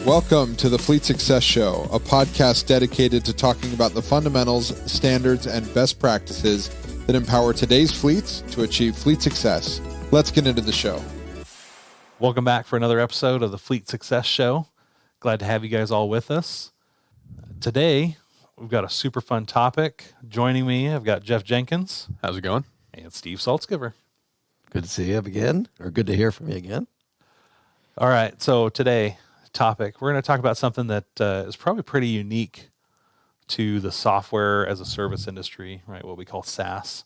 Welcome to the Fleet Success Show, a podcast dedicated to talking about the fundamentals, standards, and best practices that empower today's fleets to achieve fleet success. Let's get into the show. Welcome back for another episode of the Fleet Success Show. Glad to have you guys all with us. Today, we've got a super fun topic. Joining me, I've got Jeff Jenkins. How's it going? And Steve Saltzgiver. Good to see you again, or good to hear from you again. All right, so today, topic, we're going to talk about something that is probably pretty unique to the software as a service industry, right? What we call SaaS.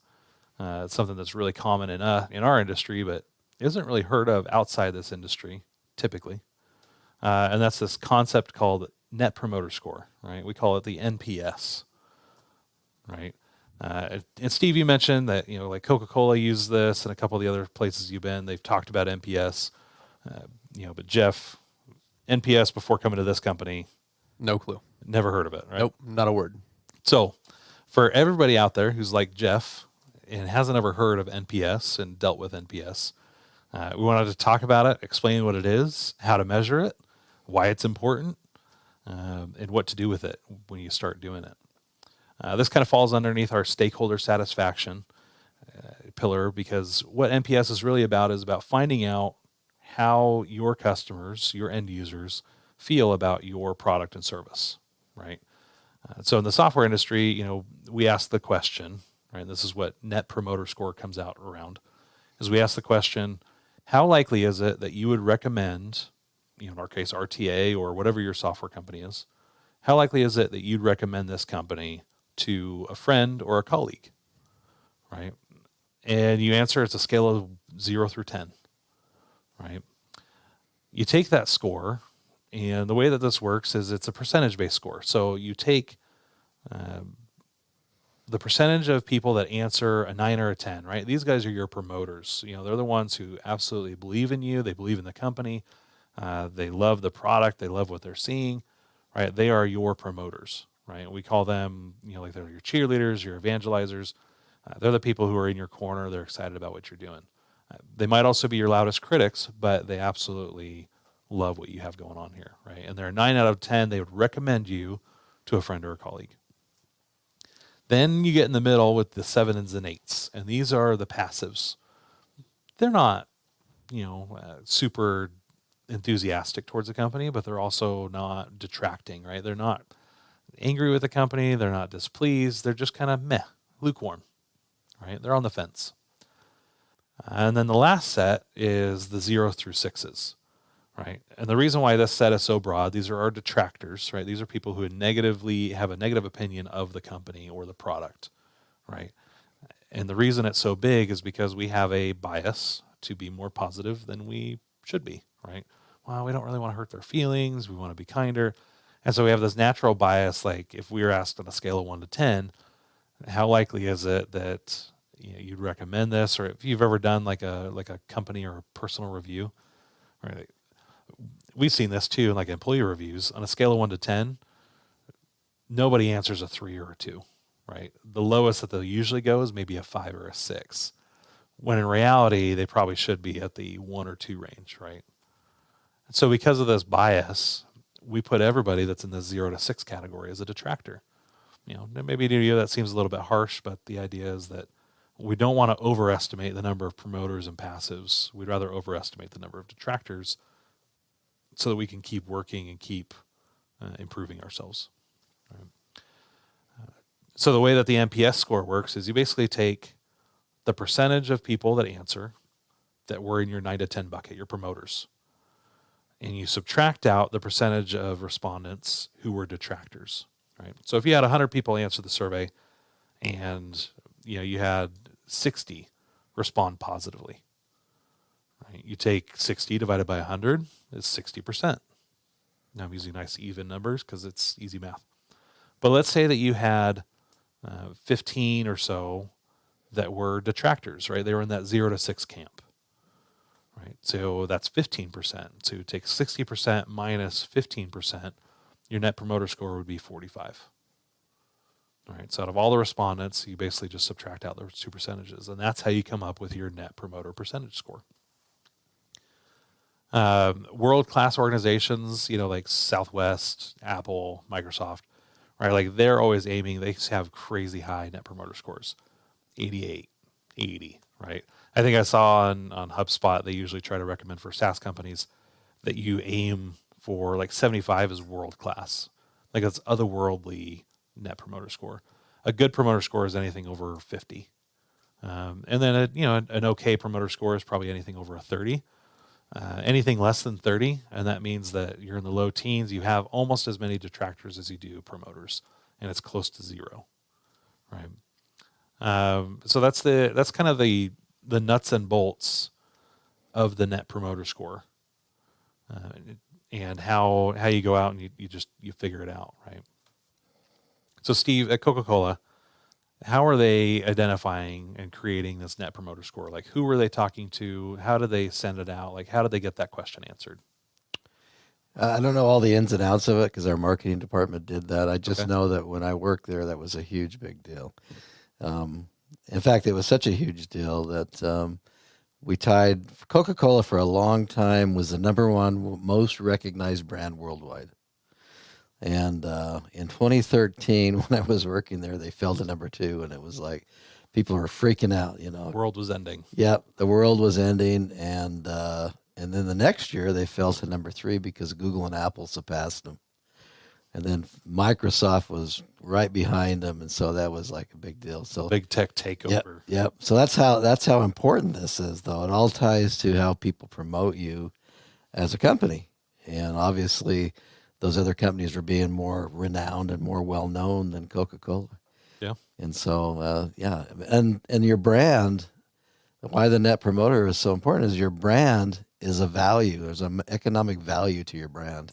It's something that's really common in our industry, but isn't really heard of outside this industry, typically. And that's this concept called Net Promoter Score, right? We call it the NPS, right? And Steve, you mentioned that, like Coca-Cola used this, and a couple of the other places you've been, they've talked about NPS. But Jeff, NPS before coming to this company, no clue. Never heard of it, right? Nope, not a word. So for everybody out there who's like Jeff and hasn't ever heard of NPS and dealt with NPS, we wanted to talk about it, explain what it is, how to measure it, why it's important, and what to do with it when you start doing it. This kind of falls underneath our stakeholder satisfaction pillar, because what NPS is really about is about finding out how your customers, your end users, feel about your product and service, right? So in the software industry, we ask the question, right? This is what Net Promoter Score comes out around, is we ask the question, how likely is it that you would recommend, in our case, RTA or whatever your software company is, how likely is it that you'd recommend this company to a friend or a colleague, right? And you answer, it's a scale of 0 through 10. Right? You take that score, and the way that this works is it's a percentage-based score. So you take the percentage of people that answer a 9 or a 10, right? These guys are your promoters. They're the ones who absolutely believe in you. They believe in the company. They love the product. They love what they're seeing, right? They are your promoters, right? We call them, like they're your cheerleaders, your evangelizers. They're the people who are in your corner. They're excited about what you're doing. They might also be your loudest critics, but they absolutely love what you have going on here, right? And they're 9 out of 10. They would recommend you to a friend or a colleague. Then you get in the middle with the 7s and 8s, and these are the passives. They're not, super enthusiastic towards the company, but they're also not detracting, right? They're not angry with the company. They're not displeased. They're just kind of meh, lukewarm, right? They're on the fence. And then the last set is the 0 through 6s, right? And the reason why this set is so broad, these are our detractors, right? These are people who have a negative opinion of the company or the product, right? And the reason it's so big is because we have a bias to be more positive than we should be, right? Well, we don't really want to hurt their feelings. We want to be kinder. And so we have this natural bias, like if we were asked on a scale of 1 to 10, how likely is it that you'd recommend this, or if you've ever done like a company or a personal review, right? We've seen this too, like employee reviews. On a scale of 1 to 10, nobody answers a 3 or a 2, right? The lowest that they'll usually go is maybe a 5 or a 6, when in reality, they probably should be at the 1 or 2 range, right? So because of this bias, we put everybody that's in the 0 to 6 category as a detractor. Maybe to you that seems a little bit harsh, but the idea is that we don't want to overestimate the number of promoters and passives. We'd rather overestimate the number of detractors so that we can keep working and keep improving ourselves. Right? So the way that the NPS score works is you basically take the percentage of people that answer that were in your 9 to 10 bucket, your promoters, and you subtract out the percentage of respondents who were detractors. Right? So if you had 100 people answer the survey and you had 60 respond positively, right? You take 60 divided by 100 is 60%. Now I'm using nice even numbers because it's easy math. But let's say that you had 15 or so that were detractors, right? They were in that 0 to 6 camp, right? So that's 15%. So you take 60% minus 15%, your net promoter score would be 45. All right, so out of all the respondents, you basically just subtract out those two percentages, and that's how you come up with your net promoter percentage score. World-class organizations, like Southwest, Apple, Microsoft, right? Like they're always aiming, they have crazy high net promoter scores, 88, 80, right? I think I saw on HubSpot, they usually try to recommend for SaaS companies that you aim for like 75 is world-class. Like it's otherworldly net promoter score. A good promoter score is anything over 50. And then, an okay promoter score is probably anything over a 30. Anything less than 30, and that means that you're in the low teens, you have almost as many detractors as you do promoters, and it's close to zero, right? So that's kind of the nuts and bolts of the net promoter score, and how you go out and you figure it out, right? So Steve, at Coca-Cola, how are they identifying and creating this net promoter score? Like, who were they talking to? How did they send it out? Like, how did they get that question answered? I don't know all the ins and outs of it because our marketing department did that. I just Okay. know that when I worked there, that was a huge, big deal. In fact, it was such a huge deal that we tied Coca-Cola for a long time was the number one most recognized brand worldwide. And in 2013, when I was working there, they fell to number 2, and it was like people were freaking out. The world was ending. Yep, the world was ending, and then the next year they fell to number 3 because Google and Apple surpassed them, and then Microsoft was right behind them, and so that was like a big deal. So Big tech takeover. Yep. So that's how important this is, though. It all ties to how people promote you as a company, and obviously those other companies are being more renowned and more well known than Coca-Cola. Yeah. And so and your brand. Why the net promoter is so important is your brand is a value. There's an economic value to your brand,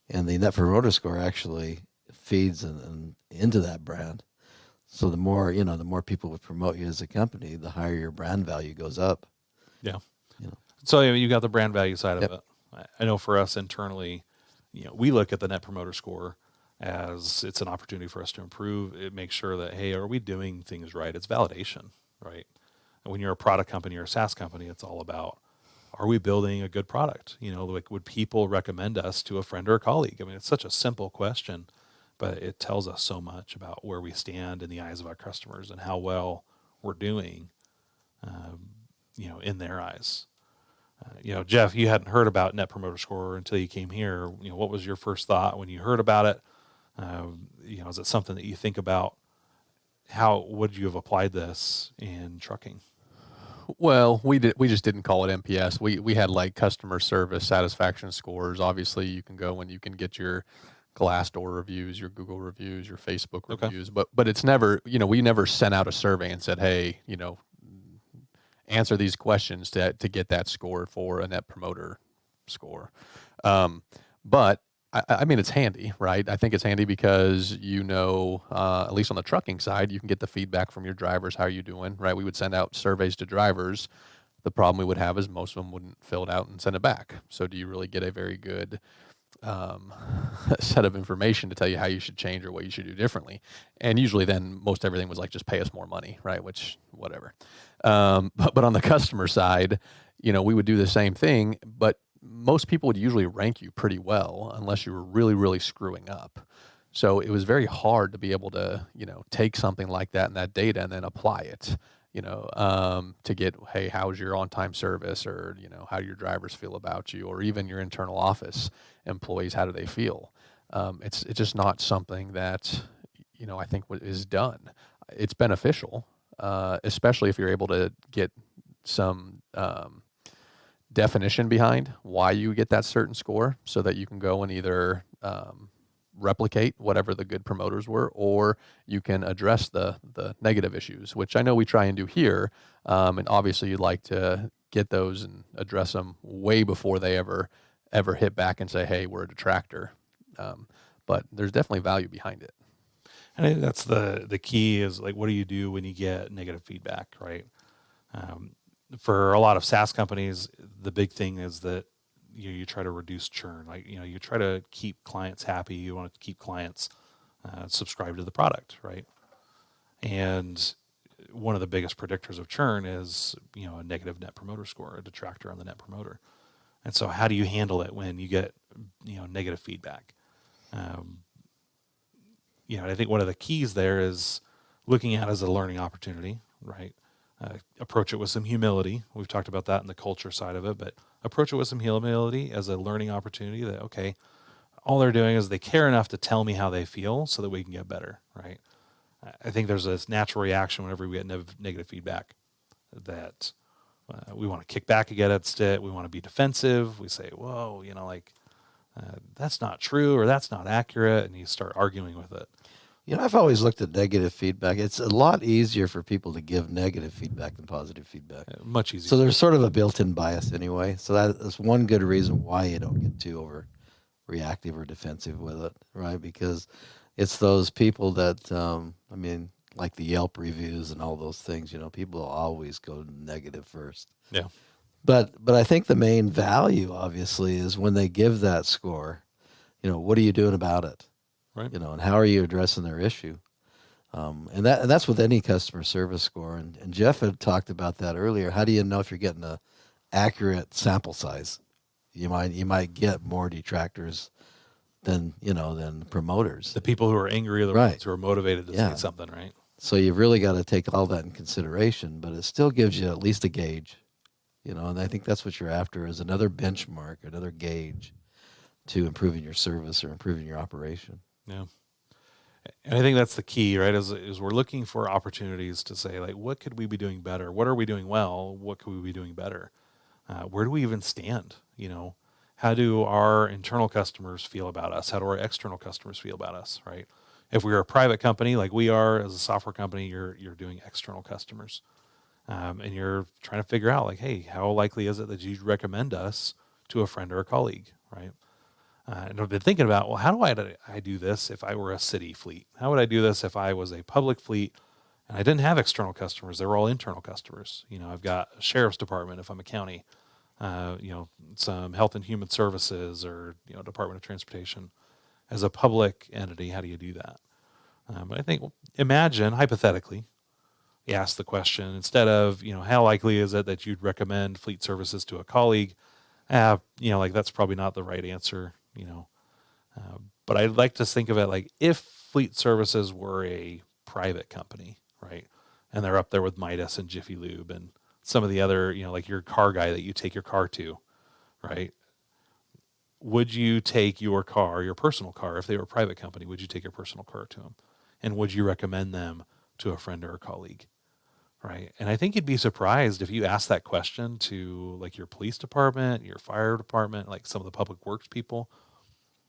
and the net promoter score actually feeds and into that brand. So the more the more people would promote you as a company, the higher your brand value goes up. Yeah. You know. So you got the brand value side Yep. of it. I know for us internally, we look at the net promoter score as it's an opportunity for us to improve. It makes sure that, hey, are we doing things right? It's validation, right? And when you're a product company or a SaaS company, it's all about, are we building a good product? Like, would people recommend us to a friend or a colleague? I mean, it's such a simple question, but it tells us so much about where we stand in the eyes of our customers and how well we're doing, in their eyes. Jeff, you hadn't heard about Net Promoter Score until you came here. What was your first thought when you heard about it? Is it something that you think about? How would you have applied this in trucking? Well, we just didn't call it NPS. We had like customer service satisfaction scores. Obviously, you can go and you can get your Glassdoor reviews, your Google reviews, your Facebook Okay. reviews, but it's never, we never sent out a survey and said, hey, answer these questions to get that score for a net promoter score. But I mean, it's handy, right? I think it's handy because, at least on the trucking side, you can get the feedback from your drivers. How are you doing, right? We would send out surveys to drivers. The problem we would have is most of them wouldn't fill it out and send it back. So do you really get a very good set of information to tell you how you should change or what you should do differently? And usually then most everything was like, just pay us more money, right? Which, whatever. But on the customer side, we would do the same thing, but most people would usually rank you pretty well unless you were really, really screwing up. So it was very hard to be able to, take something like that and that data and then apply it, to get, hey, how's your on-time service, or, how do your drivers feel about you, or even your internal office employees, how do they feel? It's just not something that, I think is done. It's beneficial, especially if you're able to get some definition behind why you get that certain score, so that you can go and either replicate whatever the good promoters were, or you can address the negative issues, which I know we try and do here. And obviously you'd like to get those and address them way before they ever hit back and say, hey, we're a detractor. But there's definitely value behind it. And I think that's the key is, like, what do you do when you get negative feedback, right? For a lot of SaaS companies, the big thing is that you try to reduce churn. Like, you try to keep clients happy. You want to keep clients subscribed to the product, right? And one of the biggest predictors of churn is, a negative net promoter score, a detractor on the net promoter. And so how do you handle it when you get, negative feedback? I think one of the keys there is looking at it as a learning opportunity, right? Approach it with some humility. We've talked about that in the culture side of it, but approach it with some humility as a learning opportunity that, okay, all they're doing is they care enough to tell me how they feel so that we can get better, right? I think there's this natural reaction whenever we get negative feedback that we want to kick back against it. We want to be defensive. We say, whoa, that's not true or that's not accurate. And you start arguing with it. I've always looked at negative feedback. It's a lot easier for people to give negative feedback than positive feedback. Much easier. So there's sort of a built-in bias anyway. So that's one good reason why you don't get too overreactive or defensive with it, right? Because it's those people that, like the Yelp reviews and all those things, people always go negative first. Yeah. But I think the main value, obviously, is when they give that score, what are you doing about it? Right. And how are you addressing their issue? And that's with any customer service score. And Jeff had talked about that earlier. How do you know if you're getting an accurate sample size? You might get more detractors than promoters. The people who are angry are the ones who are motivated to say something, right? So you've really got to take all that in consideration, but it still gives you at least a gauge, and I think that's what you're after is another benchmark, another gauge to improving your service or improving your operation. Yeah. And I think that's the key, right? Is we're looking for opportunities to say, like, what could we be doing better? What are we doing well? What could we be doing better? Where do we even stand? How do our internal customers feel about us? How do our external customers feel about us, right? If we're a private company like we are as a software company, you're doing external customers. And you're trying to figure out, like, hey, how likely is it that you'd recommend us to a friend or a colleague, right? And I've been thinking about, well, how do I do this if I were a city fleet? How would I do this if I was a public fleet and I didn't have external customers? They were all internal customers. I've got a sheriff's department if I'm a county, some health and human services or, Department of Transportation. As a public entity, how do you do that? But I think, imagine, hypothetically, you ask the question, instead of, how likely is it that you'd recommend fleet services to a colleague? That's probably not the right answer, but I'd like to think of it like if fleet services were a private company, right? And they're up there with Midas and Jiffy Lube and some of the other, like your car guy that you take your car to, right? Would you take your car, your personal car, if they were a private company, would you take your personal car to them? And would you recommend them to a friend or a colleague? Right. And I think you'd be surprised if you asked that question to like your police department, your fire department, like some of the public works people.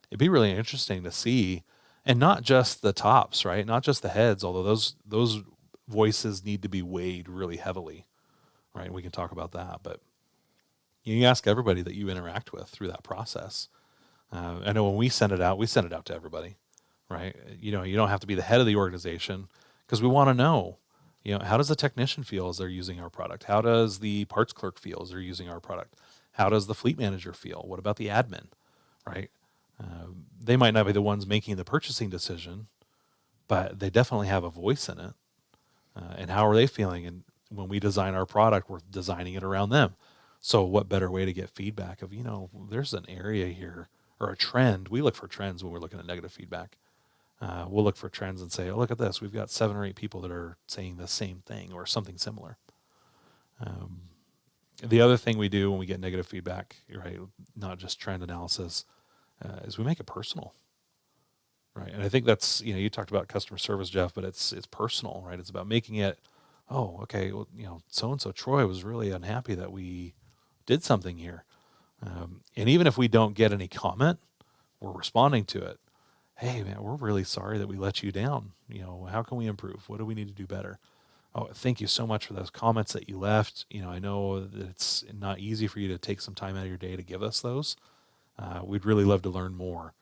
It'd be really interesting to see, and not just the tops, right? Not just the heads, although those voices need to be weighed really heavily, right? We can talk about that, but you ask everybody that you interact with through that process. I know when we send it out to everybody, right? You don't have to be the head of the organization because we want to know, how does the technician feel as they're using our product? How does the parts clerk feel as they're using our product? How does the fleet manager feel? What about the admin, right? They might not be the ones making the purchasing decision, but they definitely have a voice in it. And how are they feeling? And when we design our product, we're designing it around them. So what better way to get feedback of, there's an area here or a trend. We look for trends when we're looking at negative feedback. We'll look for trends and say, oh, look at this. We've got 7 or 8 people that are saying the same thing or something similar. The other thing we do when we get negative feedback, right, not just trend analysis, is we make it personal, right? And I think that's, you talked about customer service, Jeff, but it's personal, right? It's about making it, oh, okay, well, so-and-so Troy was really unhappy that we did something here. And even if we don't get any comment, we're responding to it. Hey, man, we're really sorry that we let you down. How can we improve? What do we need to do better? Oh, thank you so much for those comments that you left. I know that it's not easy for you to take some time out of your day to give us those. We'd really love to learn more,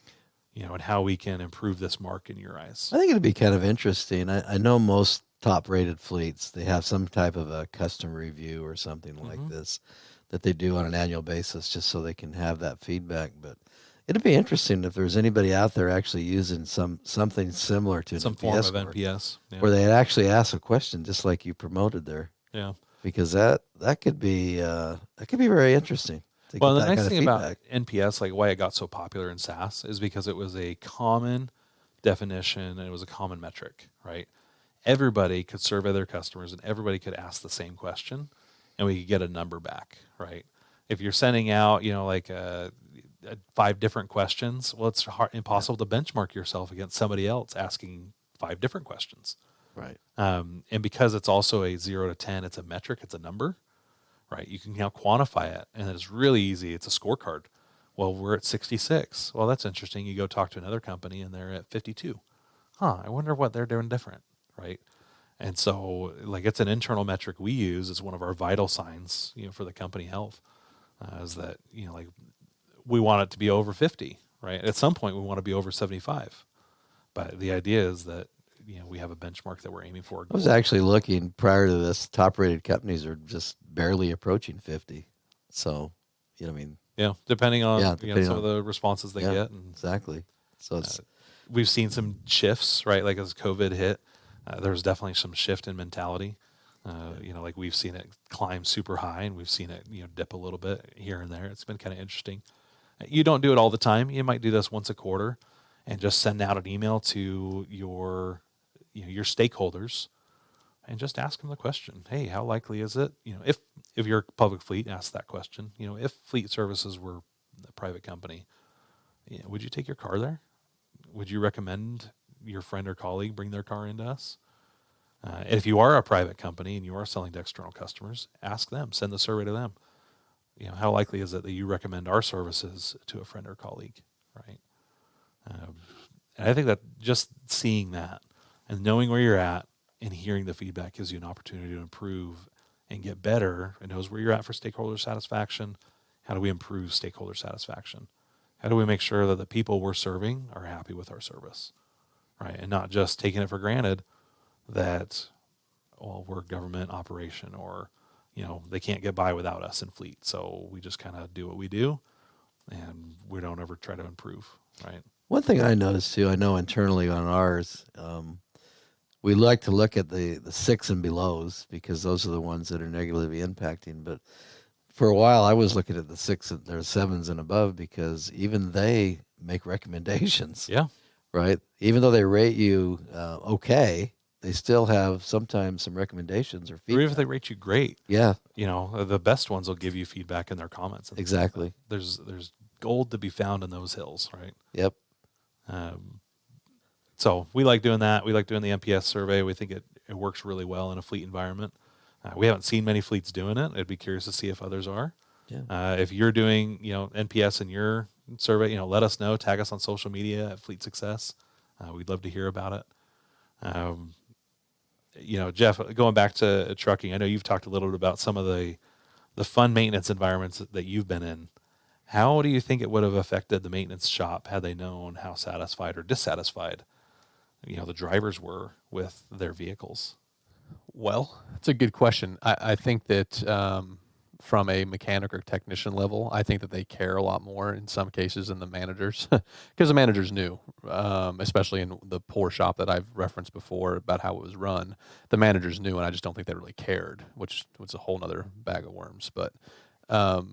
and how we can improve this mark in your eyes. I think it'd be kind of interesting. I know most top-rated fleets, they have some type of a custom review or something like this that they do on an annual basis just so they can have that feedback. But it'd be interesting if there's anybody out there actually using something similar to some form of NPS, where they actually ask a question just like you promoted there. Yeah, because that could be very interesting. to Well, get the that nice kind of thing feedback. about NPS, like why it got so popular in SaaS, is because it was a common definition and it was a common metric, right? Everybody could survey their customers and everybody could ask the same question and we could get a number back, right? If you're sending out, like 5 different questions, well, it's impossible to benchmark yourself against somebody else asking 5 different questions. Right. And because it's also a 0 to 10, it's a metric, it's a number, right? You can now quantify it, and it's really easy. It's a scorecard. Well, we're at 66. Well, that's interesting. You go talk to another company, and they're at 52. I wonder what they're doing different, right? And so, like, it's an internal metric we use as one of our vital signs, for the company health, is that, like, we want it to be over 50, right? At some point, we want to be over 75. But the idea is that, we have a benchmark that we're aiming for. I was actually looking prior to this, top-rated companies are just barely approaching 50. So, I mean, depending on depending some on, of the responses they get. And exactly. So it's we've seen some shifts, right? Like as COVID hit, there's definitely some shift in mentality. Like we've seen it climb super high, and we've seen it dip a little bit here and there. It's been kind of interesting. You don't do it all the time. You might do this once a quarter, and just send out an email to your stakeholders, and just ask them the question. Hey, how likely is it? If you're a public fleet, ask that question. If Fleet Services were a private company, would you take your car there? Would you recommend your friend or colleague bring their car into us? And if you are a private company and you are selling to external customers, ask them, send the survey to them. How likely is it that you recommend our services to a friend or colleague, right? And I think that just seeing that and knowing where you're at and hearing the feedback gives you an opportunity to improve and get better. It knows where you're at for stakeholder satisfaction. How do we improve stakeholder satisfaction? How do we make sure that the people we're serving are happy with our service, right? And not just taking it for granted that, we're a government operation, or, they can't get by without us in fleet. So we just kind of do what we do, and we don't ever try to improve, right? one thing I noticed too. I know internally on ours, we like to look at the 6 and belows because those are the ones that are negatively impacting. But for a while, I was looking at the 6 and their 7s and above because even they make recommendations. Yeah. Right. Even though they rate you okay, they still have sometimes some recommendations or Or feedback. even if they rate you great, Yeah, the best ones will give you feedback in their comments. And exactly. There's gold to be found in those hills, right? Yep. So we like doing that. We like doing the NPS survey. We think it works really well in a fleet environment. We haven't seen many fleets doing it. I'd be curious to see if others are. Yeah. If you're doing, NPS in your survey, let us know. Tag us on social media at Fleet Success. We'd love to hear about it. Jeff, going back to trucking, I know you've talked a little bit about some of the fun maintenance environments that you've been in. How do you think it would have affected the maintenance shop had they known how satisfied or dissatisfied, the drivers were with their vehicles? Well, that's a good question. I think that from a mechanic or technician level, I think that they care a lot more in some cases than the managers, because the managers knew, especially in the poor shop that I've referenced before about how it was run. The managers knew, and I just don't think they really cared, which was a whole nother bag of worms. But I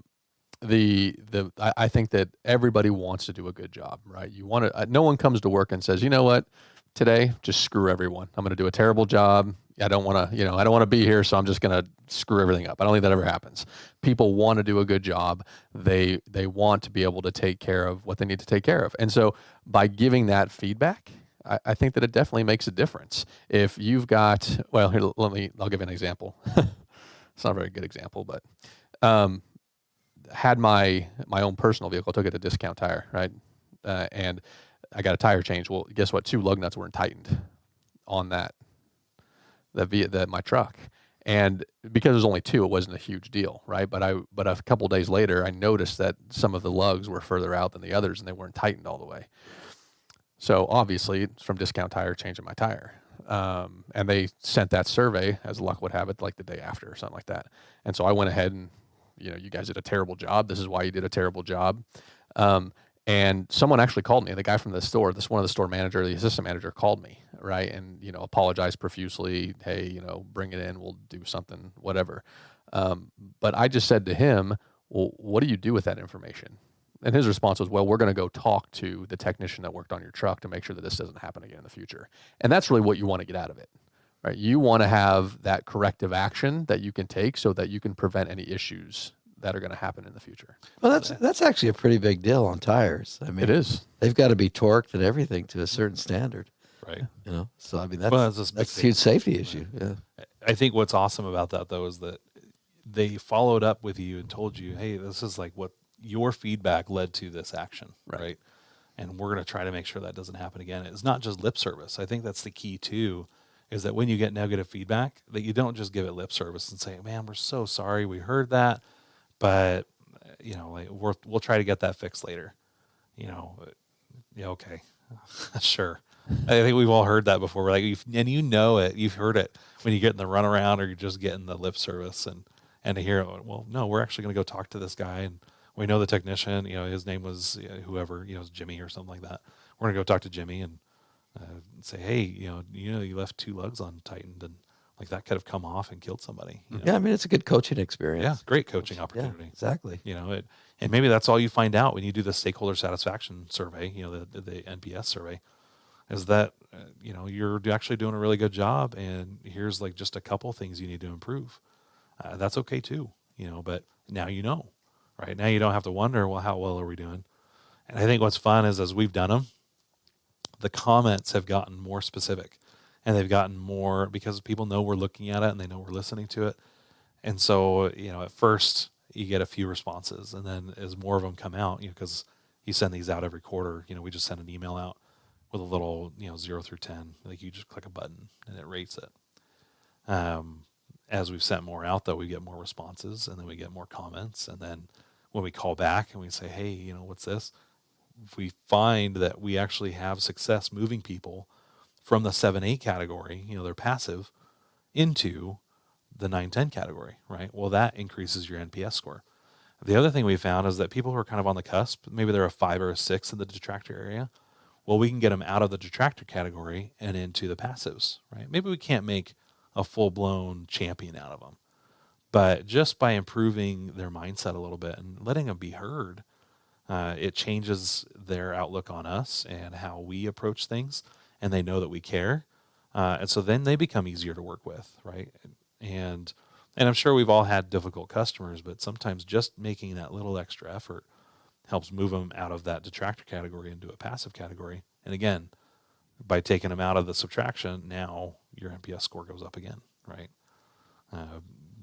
think that everybody wants to do a good job, right? You want to. No one comes to work and says, you know what, today just screw everyone. I'm going to do a terrible job. I don't want to, I don't want to be here, so I'm just going to screw everything up. I don't think that ever happens. People want to do a good job. They want to be able to take care of what they need to take care of. And so by giving that feedback, I think that it definitely makes a difference. If you've got, well, here, I'll give you an example. It's not a very good example, but had my own personal vehicle, took it to Discount Tire, right? And I got a tire change. Well, guess what? 2 lug nuts weren't tightened on my truck. And because it was only 2, it wasn't a huge deal, right? But a couple days later, I noticed that some of the lugs were further out than the others, and they weren't tightened all the way. So obviously, it's from Discount Tire, changing my tire. And they sent that survey, as luck would have it, like the day after or something like that. And so I went ahead and, you guys did a terrible job. This is why you did a terrible job. And someone actually called me, the guy from the store, one of the store manager, the assistant manager called me, right? And, apologized profusely. Hey, bring it in. We'll do something, whatever. But I just said to him, well, what do you do with that information? And his response was, well, we're going to go talk to the technician that worked on your truck to make sure that this doesn't happen again in the future. And that's really what you want to get out of it, right? You want to have that corrective action that you can take so that you can prevent any issues that are going to happen in the future. Well, that's actually a pretty big deal on tires. I mean, It is. They've got to be torqued and everything to a certain standard. Right. You know, so I mean That's that's a huge safety issue. Yeah. I think what's awesome about that though is that they followed up with you and told you, hey, this is like what your feedback led to this action, right? And we're going to try to make sure that doesn't happen again. It's not just lip service. I think that's the key too, is that when you get negative feedback, that you don't just give it lip service and say, man, we're so sorry we heard that, but you know, like we'll try to get that fixed later. You know, yeah, okay, sure. I think we've all heard that before. We're like, and you know it, you've heard it when you get in the runaround or you're just getting the lip service and to hear it. Well, no, we're actually going to go talk to this guy, and we know the technician. You know, his name was whoever. You know, it was Jimmy or something like that. We're going to go talk to Jimmy and say, hey, you left 2 lugs untightened, and like that could have come off and killed somebody. You know? Yeah, I mean it's a good coaching experience. Yeah, great coaching opportunity. Yeah, exactly. You know, and maybe that's all you find out when you do the stakeholder satisfaction survey. You know, the NPS survey. Is that you're actually doing a really good job, and here's like just a couple things you need to improve. That's okay too, but now right? Now you don't have to wonder, well, how well are we doing? And I think what's fun is as we've done them, the comments have gotten more specific, and they've gotten more because people know we're looking at it and they know we're listening to it. And so, at first you get a few responses, and then as more of them come out, because you send these out every quarter, we just send an email out with a little, 0 through 10, like you just click a button and it rates it. As we've sent more out, though, we get more responses, and then we get more comments. And then when we call back and we say, hey, what's this? We find that we actually have success moving people from the 7-8 category, they're passive, into the 9-10 category, right? Well, that increases your NPS score. The other thing we found is that people who are kind of on the cusp, maybe they're a 5 or a 6 in the detractor area, well, we can get them out of the detractor category and into the passives, right? Maybe we can't make a full-blown champion out of them, but just by improving their mindset a little bit and letting them be heard, it changes their outlook on us and how we approach things, and they know that we care. And so then they become easier to work with, right? And I'm sure we've all had difficult customers, but sometimes just making that little extra effort helps move them out of that detractor category into a passive category. And again, by taking them out of the subtraction, now your NPS score goes up again, right?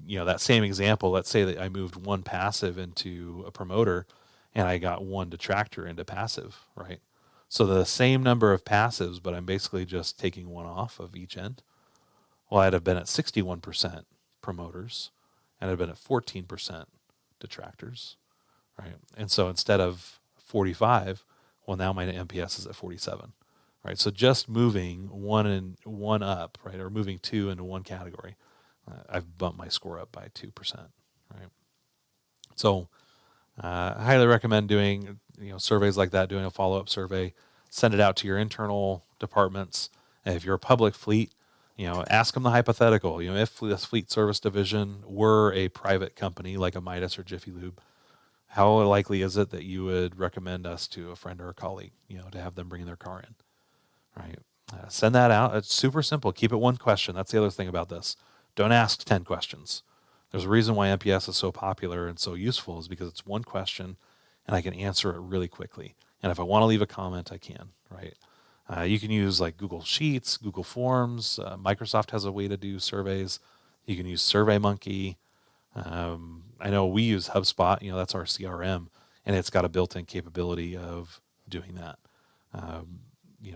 That same example, let's say that I moved 1 passive into a promoter and I got 1 detractor into passive, right? So the same number of passives, but I'm basically just taking 1 off of each end. Well, I'd have been at 61% promoters, and I'd been at 14% detractors, right? And so instead of 45, well, now my NPS is at 47, right? So just moving 1 up, right, or moving 2 into 1 category, I've bumped my score up by 2%, right? So I highly recommend doing surveys like that, doing a follow-up survey, send it out to your internal departments. And if you're a public fleet, ask them the hypothetical. If this fleet service division were a private company like a Midas or Jiffy Lube, how likely is it that you would recommend us to a friend or a colleague, to have them bring their car in, right? Send that out. It's super simple. Keep it 1 question. That's the other thing about this. Don't ask 10 questions. There's a reason why NPS is so popular and so useful is because it's 1 question and I can answer it really quickly. And if I want to leave a comment, I can, right? You can use like Google Sheets, Google Forms. Microsoft has a way to do surveys. You can use SurveyMonkey. I know we use HubSpot, that's our CRM, and it's got a built-in capability of doing that,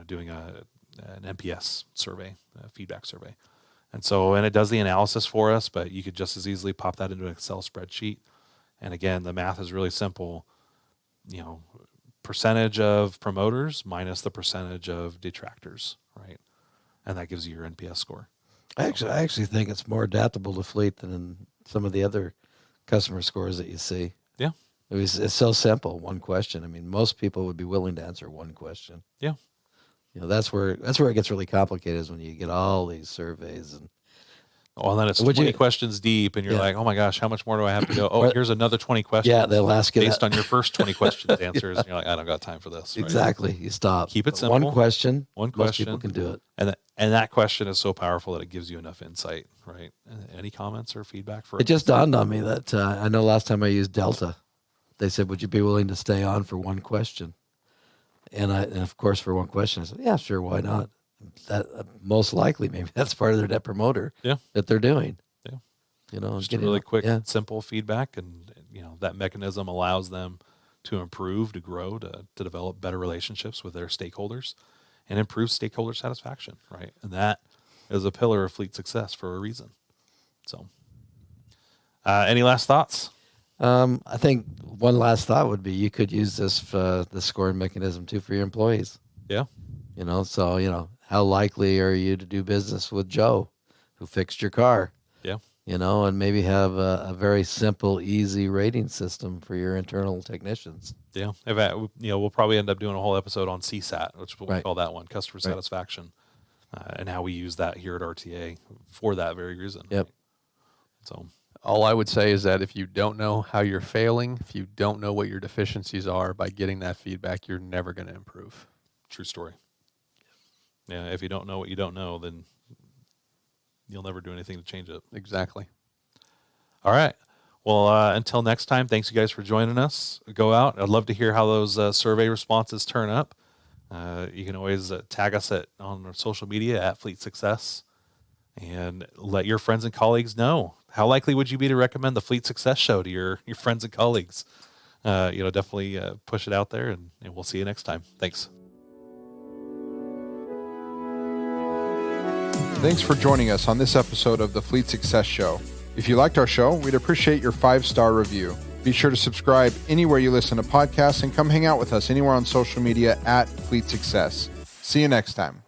doing an NPS survey, a feedback survey. And it does the analysis for us, but you could just as easily pop that into an Excel spreadsheet. And again, the math is really simple, percentage of promoters minus the percentage of detractors, right? And that gives you your NPS score. I actually think it's more adaptable to fleet than in some of the other customer scores that you see. Yeah. It's so simple, 1 question. I mean, most people would be willing to answer 1 question. Yeah. That's where it gets really complicated is when you get all these surveys and Oh, and then it's Would 20 you- questions deep, and you're Yeah. like, oh my gosh, how much more do I have to go? Oh, Or- here's another 20 questions. Yeah, they'll ask you based that. on your first 20 questions answers, and you're like, I don't got time for this. Right? Exactly. You stop. Keep it But simple. One question. One Most question. people can do it. And that question is so powerful that it gives you enough insight, right? Any comments or feedback for It just dawned on me that I know last time I used Delta, they said, would you be willing to stay on for one question? And of course, for one question, I said, yeah, sure, why not? That most likely, maybe that's part of their net promoter that they're doing. Yeah. You know, Just getting really quick, Yeah. simple feedback, and that mechanism allows them to improve, to grow, to develop better relationships with their stakeholders, and improve stakeholder satisfaction, right? And that is a pillar of fleet success for a reason. So, any last thoughts? I think one last thought would be you could use this scoring mechanism too for your employees. Yeah. So how likely are you to do business with Joe, who fixed your car? Yeah. And maybe have a very simple, easy rating system for your internal technicians. Yeah. In fact, we'll probably end up doing a whole episode on CSAT, which we'll call that one, customer satisfaction, and how we use that here at RTA for that very reason. Yep. So All I would say is that if you don't know how you're failing, if you don't know what your deficiencies are, by getting that feedback, you're never going to improve. true story. Yeah. If you don't know what you don't know, then you'll never do anything to change it. Exactly. All right. Well, until next time, thanks you guys for joining us. Go out. I'd love to hear how those survey responses turn up. You can always tag us on our social media at Fleet Success, and let your friends and colleagues know. How likely would you be to recommend the Fleet Success Show to your friends and colleagues? Definitely push it out there, and we'll see you next time. Thanks. Thanks for joining us on this episode of the Fleet Success Show. If you liked our show, we'd appreciate your 5-star review. Be sure to subscribe anywhere you listen to podcasts, and come hang out with us anywhere on social media at Fleet Success. See you next time.